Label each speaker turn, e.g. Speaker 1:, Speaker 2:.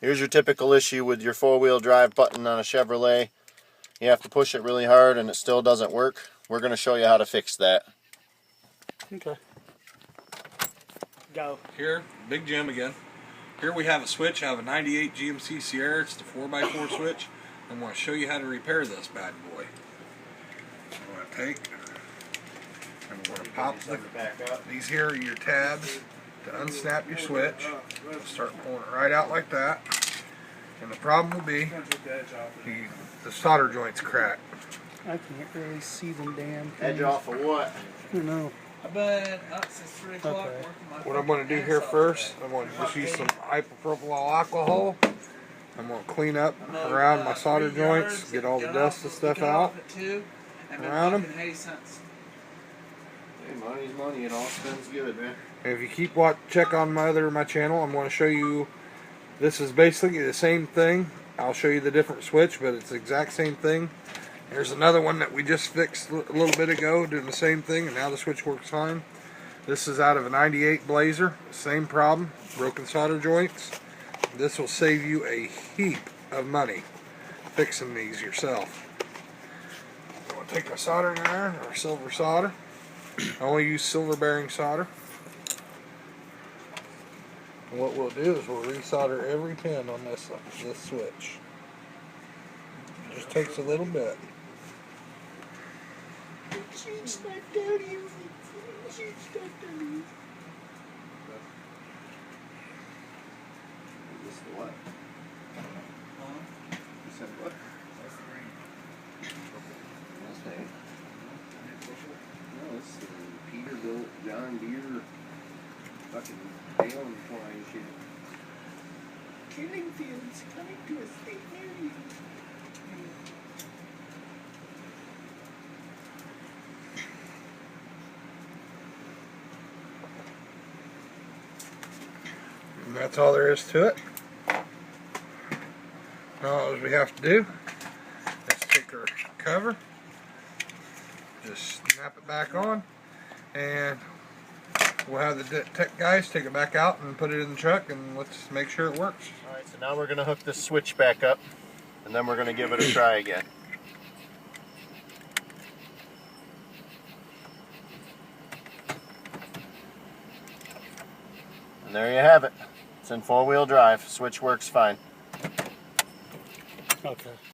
Speaker 1: Here's your typical issue with your four-wheel drive button on a Chevrolet. You have to push it really hard and it still doesn't work. We're going to show you how to fix that.
Speaker 2: Okay. Go.
Speaker 3: Here, Big Jim again. Here we have a switch. I have a 98 GMC Sierra. It's the 4x4 switch. I'm going to show you how to repair this bad boy. I'm going to take, I'm going to pop these here are your tabs to unsnap your switch. Start pulling it right out like that. And the problem will be the solder joint's cracked.
Speaker 2: I can't really see them damn things.
Speaker 1: Edge off of what?
Speaker 2: I don't know.
Speaker 4: Since 3 o'clock.
Speaker 2: Okay.
Speaker 3: What I'm going to do here first, I'm going to just use some isopropyl alcohol. I'm going to clean up around my solder joints, get all the dust and stuff out around them.
Speaker 1: Hey, money's money. It all spends good, man.
Speaker 3: And if you check on my channel, I'm going to show you. This is basically the same thing. I'll show you the different switch, but it's the exact same thing. There's another one that we just fixed a little bit ago, doing the same thing, and now the switch works fine. This is out of a 98 Blazer, same problem, broken solder joints. This will save you a heap of money fixing these yourself. I'm going to take my soldering iron, or silver solder. I only use silver bearing solder. And what we'll do is we'll resolder every pin on this switch. It just takes a little bit.
Speaker 1: She's not dirty. She's not dirty. This the what? You said what? Mustang. No, this is Peterbilt, John Deere, fucking Dale and flying shit. Killing fields coming to a state near you.
Speaker 3: And that's all there is to it. Now all we have to do is take our cover, just snap it back on, and we'll have the tech guys take it back out and put it in the truck, and let's make sure it works.
Speaker 1: Alright, so now we're going to hook this switch back up, and then we're going to give it a try again. And there you have it. It's in four-wheel drive. Switch works fine.
Speaker 2: Okay.